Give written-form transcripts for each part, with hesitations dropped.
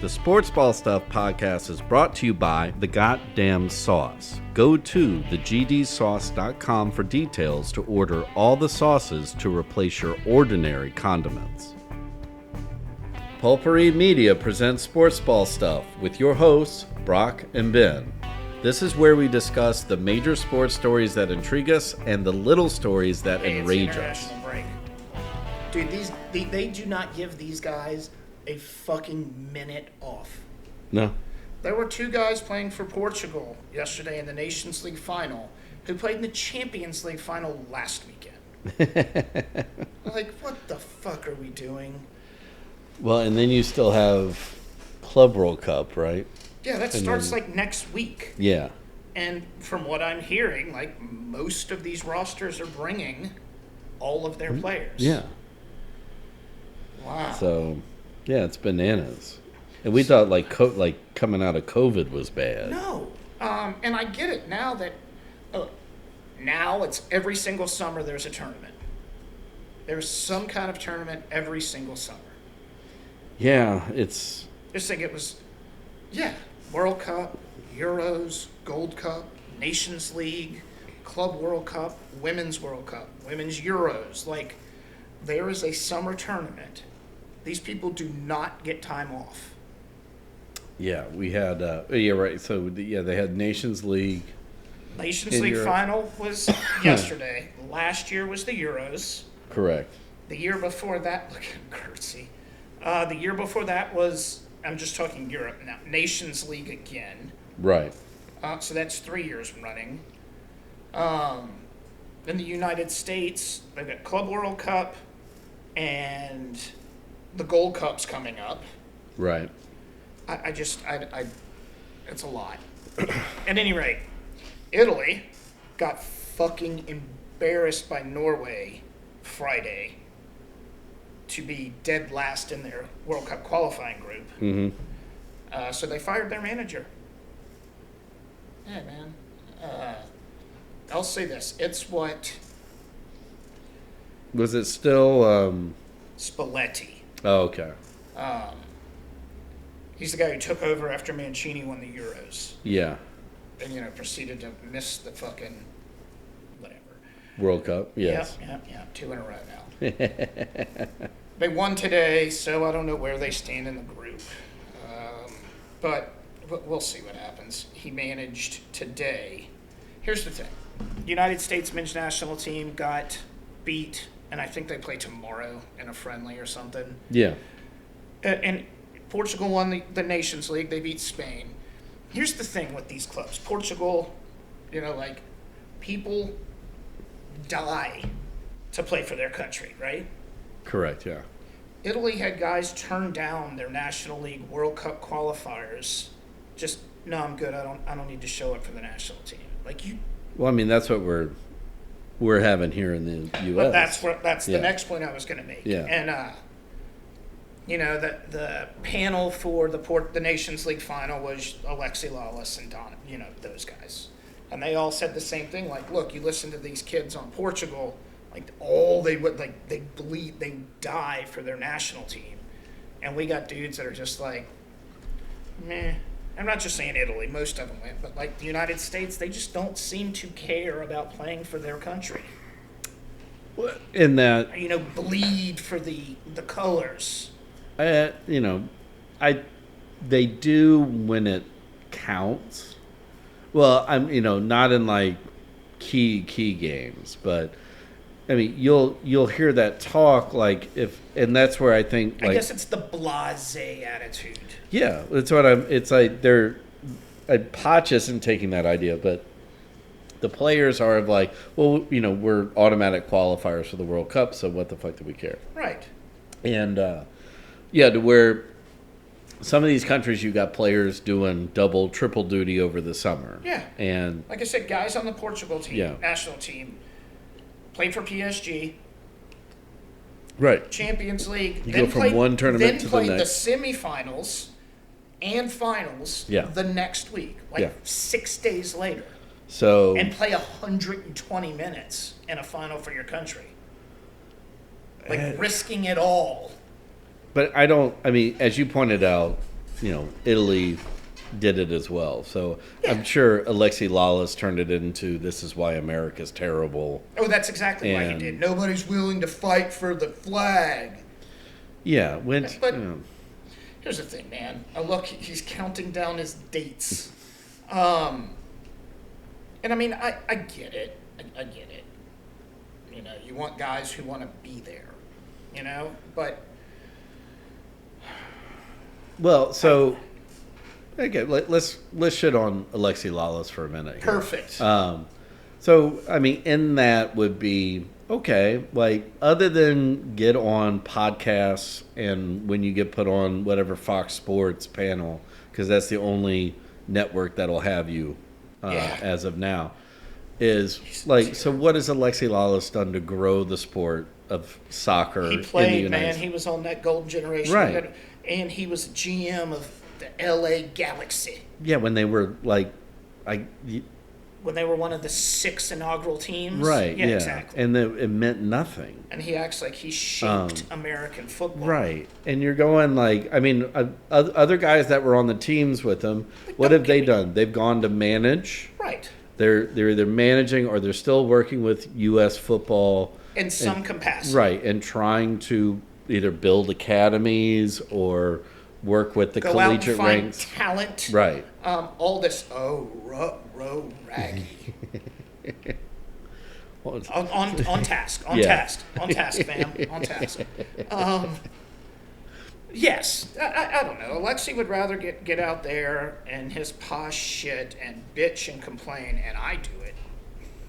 The Sports Ball Stuff podcast is brought to you by The Goddamn Sauce. Go to thegdsauce.com for details to order all the sauces to replace your ordinary condiments. Pulpery Media presents Sports Ball Stuff with your hosts, Brock and Ben. This is where we discuss the major sports stories that intrigue us and the little stories that enrage us. Break. Dude, they do not give these guys a fucking minute off. No. There were two guys playing for Portugal yesterday in the Nations League final who played in the Champions League final last weekend. Like, what the fuck are we doing? Well, and then you still have Club World Cup, right? Yeah, that starts like next week. Yeah. And from what I'm hearing, like, most of these rosters are bringing all of their players. Yeah. Wow. So, yeah, it's bananas. And we thought like coming out of COVID was bad. No. And I get it now that now it's every single summer there's a tournament. There's some kind of tournament every single summer. Yeah, it's... Just think it was, World Cup, Euros, Gold Cup, Nations League, Club World Cup, Women's World Cup, Women's Euros. Like, there is a summer tournament. These people do not get time off. Yeah, we had... yeah, right. So, they had Nations League. Nations League final was yesterday. Last year was the Euros. Correct. The year before that, look at Curtsy. The year before that was, I'm just talking Europe now, Nations League again. Right. So that's 3 years running. In the United States, they've got Club World Cup and the Gold Cup's coming up. Right. It's a lot. At any rate, Italy got fucking embarrassed by Norway Friday to be dead last in their World Cup qualifying group. Mm-hmm. So they fired their manager. Yeah, man. I'll say this. It's what... Was it still... Spalletti. Oh, okay. He's the guy who took over after Mancini won the Euros. Yeah. And, proceeded to miss the fucking... whatever. World Cup, yes. Yep. 2 in a row now. They won today, so I don't know where they stand in the group. But we'll see what happens. He managed today. Here's the thing. United States men's national team got beat, and I think they play tomorrow in a friendly or something. Yeah. And Portugal won the Nations League. They beat Spain. Here's the thing with these clubs. Portugal, people die to play for their country, right? Correct, yeah. Italy had guys turn down their National League World Cup qualifiers. Just, no, I'm good. I don't need to show up for the national team. Well, I mean, that's what we're having here in the U.S. But that's the next point I was going to make. Yeah. And the panel for the Nations League final was Alexi Lalas and Don, those guys, and they all said the same thing. Like, look, you listen to these kids on Portugal. They bleed, they die for their national team. And we got dudes that are just like, meh. I'm not just saying Italy, most of them went, but like the United States, they just don't seem to care about playing for their country. In that... bleed for the colors. They do when it counts. Well, I'm, not in like key games, but... I mean, you'll hear that talk and that's where I think I guess it's the blasé attitude. Yeah, that's what it's like Potch isn't taking that idea, but the players are like, well, we're automatic qualifiers for the World Cup, so what the fuck do we care? Right. And to where some of these countries you got players doing double, triple duty over the summer. Yeah. And like I said, guys on the Portugal team, national team, played for PSG. Right. Champions League. You go from one tournament to the next. Then played the semifinals and finals the next week, 6 days later. So and play 120 minutes in a final for your country. Risking it all. But I mean, as you pointed out, Italy did it as well. So I'm sure Alexi Lawless turned it into "This is why America's terrible." Oh, that's exactly why he did. Nobody's willing to fight for the flag. Yeah, but here's the thing, man. Look, he's counting down his dates. And I mean, I get it. I get it. You want guys who want to be there. But well, so okay, let's shit on Alexi Lawless for a minute. Here. Perfect. So I mean, in that would be okay. Like, other than get on podcasts and when you get put on whatever Fox Sports panel, because that's the only network that'll have you as of now. So what has Alexi Lawless done to grow the sport of soccer? He played, man. He was on that golden generation. Right. And he was GM of the LA Galaxy. Yeah, when they were when they were one of the 6 inaugural teams. Right, yeah. Exactly. And it meant nothing. And he acts like he shaped American football. Right. And you're going other guys that were on the teams with him, what have they done? They've gone to manage. Right. They're either managing or they're still working with U.S. football. In some capacity. Right, and trying to either build academies or work with the Go collegiate out and ranks. Find talent. Right. All this, raggy. on task, fam, on task. Yes, I don't know. Alexi would rather get out there and his posh shit and bitch and complain, and I do it,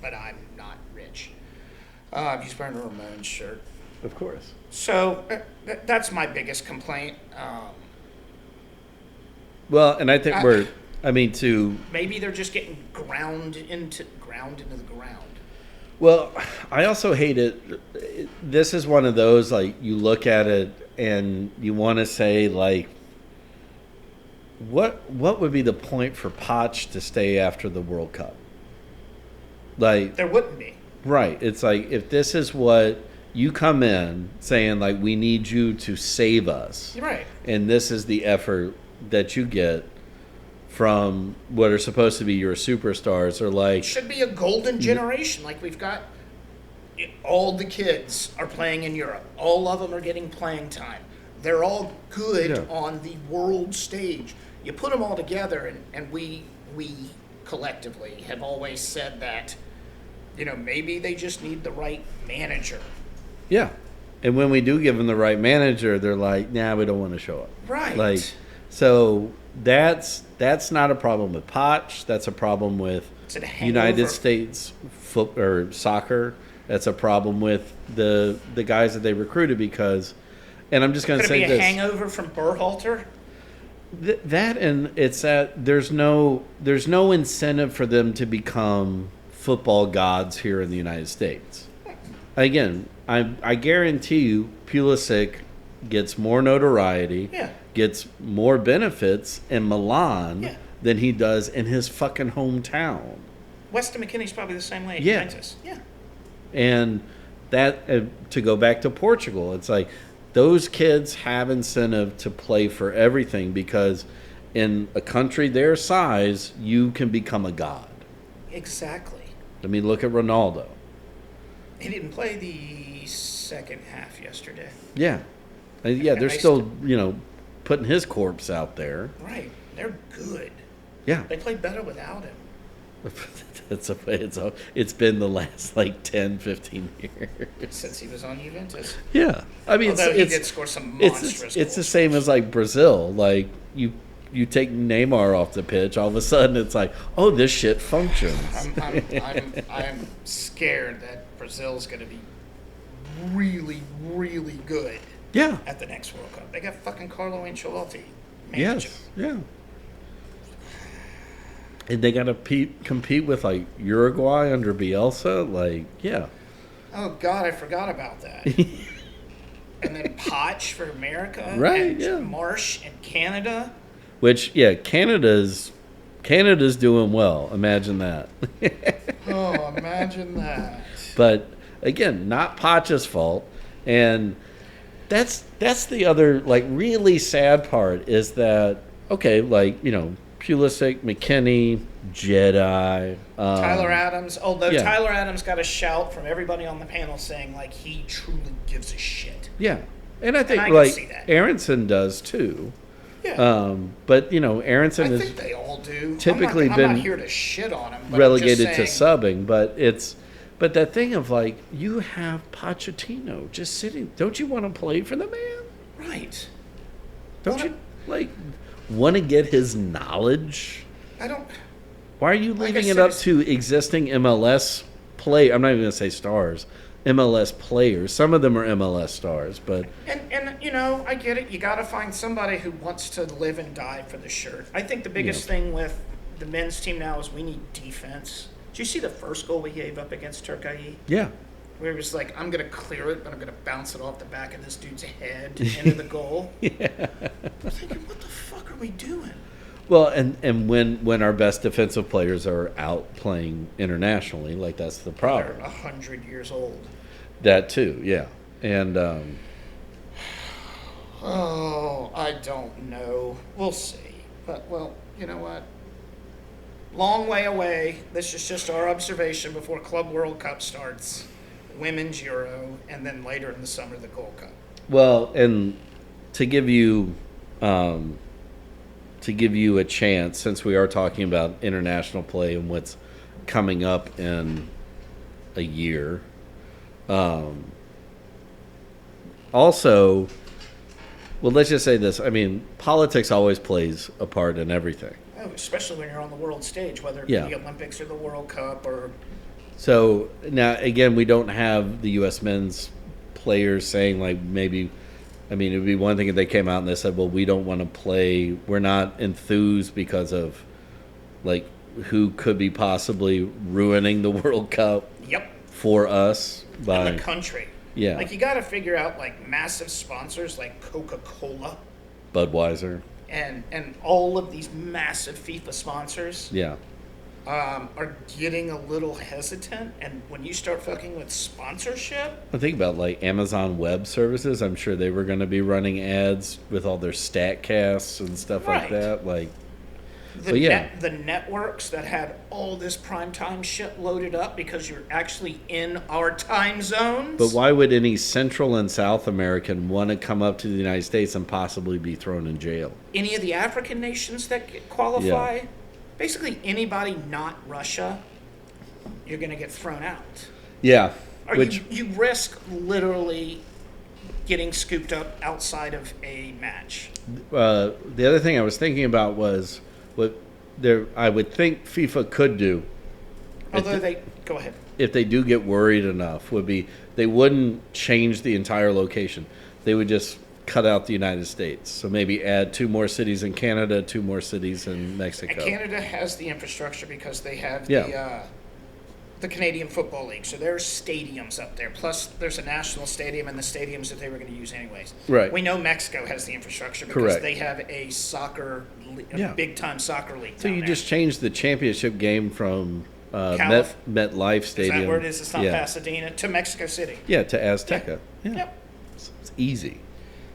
but I'm not rich. He's wearing a Ramones shirt. Of course. So that's my biggest complaint. Well, and I think maybe they're just getting ground into the ground. Well, I also hate it. This is one of those, you look at it and you want to say, what would be the point for Poch to stay after the World Cup? There wouldn't be. Right. It's if this is what you come in saying, we need you to save us. Right. And this is the effort that you get from what are supposed to be your superstars, or should be a golden generation. We've got all the kids are playing in Europe. All of them are getting playing time. They're all good on the world stage. You put them all together, and we collectively have always said that, maybe they just need the right manager. Yeah. And when we do give them the right manager, they're nah, we don't want to show up. Right. So that's not a problem with Poch. That's a problem with United States soccer. That's a problem with the guys that they recruited because, and I'm just going to say this. Could it be a hangover from Berhalter? That, and it's that there's no incentive for them to become football gods here in the United States. Again, I guarantee you Pulisic gets more notoriety, gets more benefits in Milan than he does in his fucking hometown. Weston McKennie's probably the same way at Juventus. Yeah. And that, to go back to Portugal, it's those kids have incentive to play for everything because in a country their size, you can become a god. Exactly. I mean, look at Ronaldo. He didn't play the second half yesterday. Yeah. They're still, putting his corpse out there. Right. They're good. Yeah. They play better without him. It's been the last 10, 15 years since he was on Juventus. Yeah, I mean, he did score some monstrous goals. It's the same as Brazil. You take Neymar off the pitch, all of a sudden it's oh, this shit functions. I'm scared that Brazil's going to be really, really good. Yeah. At the next World Cup, they got fucking Carlo Ancelotti. Yes. Yeah. And they got to compete with Uruguay under Bielsa, yeah. Oh God, I forgot about that. And then Poch for America, right? And Marsh in Canada. Which, Canada's doing well. Imagine that. Oh, imagine that. But again, not Poch's fault, and that's the other really sad part is that okay, like, Pulisic, McKinney, Jedi. Tyler Adams, although yeah. Tyler Adams got a shout from everybody on the panel saying, like, he truly gives a shit. Yeah. And I think, I can see that. Aronson does too. Yeah. But, Aronson I is think they all do. typically I'm not here to shit on him. But relegated I'm to just saying, subbing, but that thing of, like, you have Pochettino just sitting. Don't you want to play for the man? Right. Don't you, like, want to get his knowledge? I don't. Why are you Like I leaving it said, up to existing MLS play? I'm not even going to say stars. MLS players. Some of them are MLS stars, but And I get it. You got to find somebody who wants to live and die for the shirt. I think the biggest thing with the men's team now is we need defense. Did you see the first goal we gave up against Turkey? yeah. Where it was like, I'm going to clear it, but I'm going to bounce it off the back of this dude's head into the goal. Yeah. I'm thinking, what the fuck are we doing? Well, and when our best defensive players are out playing internationally, like, that's the They're problem. 100 years old. That too, yeah. And Oh, I don't know. We'll see. But, well, you know what? Long way away. This is just our observation before Club World Cup starts. Women's Euro, and then later in the summer, the Gold Cup. well, and to give you a chance, since we are talking about international play and what's coming up in a year. Also, well, let's just say this. I mean, politics always plays a part in everything. Oh, especially when you're on the world stage, whether it be Yeah. the Olympics or the World Cup or... So now, again, we don't have the U.S. men's players saying, like, maybe, I mean, it would be one thing if they came out and they said, well, we don't want to play, we're not enthused because of, like, who could be possibly ruining the World Cup Yep. for us by, In the country. yeah, Like, you got to figure out, like, massive sponsors like Coca-Cola Budweiser, and all of these massive FIFA sponsors yeah. are getting a little hesitant. And when you start fucking with sponsorship, I think about, like, Amazon Web Services. I'm sure they were going to be running ads with all their StatCasts and stuff like Right. that. Like, the, But yeah. the networks that had all this primetime shit loaded up because you're actually in our time zones. but why would any Central and South American want to come up to the United States and possibly be thrown in jail? Any of the African nations that qualify, basically anybody not Russia, you're going to get thrown out. Yeah, Or which you risk literally getting scooped up outside of a match. the other thing I was thinking about was what I would think FIFA could do. Although go ahead. If they do get worried enough, would be they wouldn't change the entire location. They would just cut out the United States. So maybe add 2 more cities in Canada, 2 more cities in Mexico. And Canada has the infrastructure because they have Yeah. the Canadian Football League. So there's stadiums up there. Plus, there's a national stadium and the stadiums that they were going to use anyways. Right. We know Mexico has the infrastructure because Correct. they have a Yeah. big-time soccer league. So down you there. just change the championship game from MetLife Is Stadium. that where it is? It's not yeah. Pasadena to Mexico City. Yeah, to Azteca. Yeah. Yep. It's easy.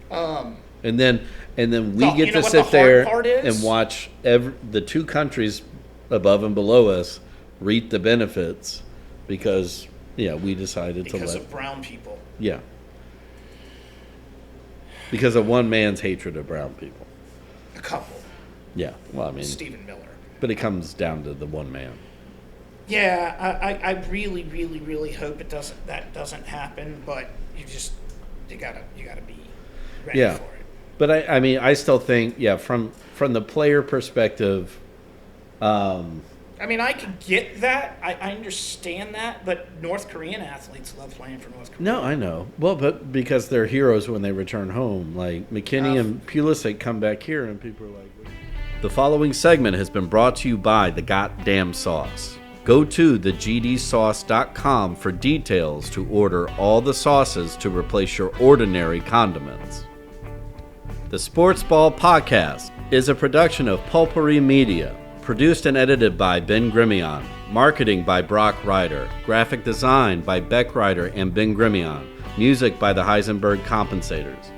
Um, And then we No, get you know to what the sit there hard part is? and watch the 2 countries above and below us reap the benefits because we decided because to let of brown people. because of one man's hatred of brown people. A couple. Yeah. Well, I mean, Stephen Miller. but it comes down to the one man. Yeah, I really, really, really hope that doesn't happen. But you gotta be ready Yeah. for it. But I mean, I still think, from the player perspective, I mean, I can get that. I understand that. But North Korean athletes love playing for North Korea. no, I know. Well, but because they're heroes when they return home. Like McKinney and Pulisic come back here and people are like... The following segment has been brought to you by The Goddamn Sauce. Go to thegdsauce.com for details to order all the sauces to replace your ordinary condiments. The Sports Ball Podcast is a production of Pulpery Media, produced and edited by Ben Grimion, marketing by Brock Ryder, graphic design by Beck Ryder and Ben Grimion, music by the Heisenberg Compensators.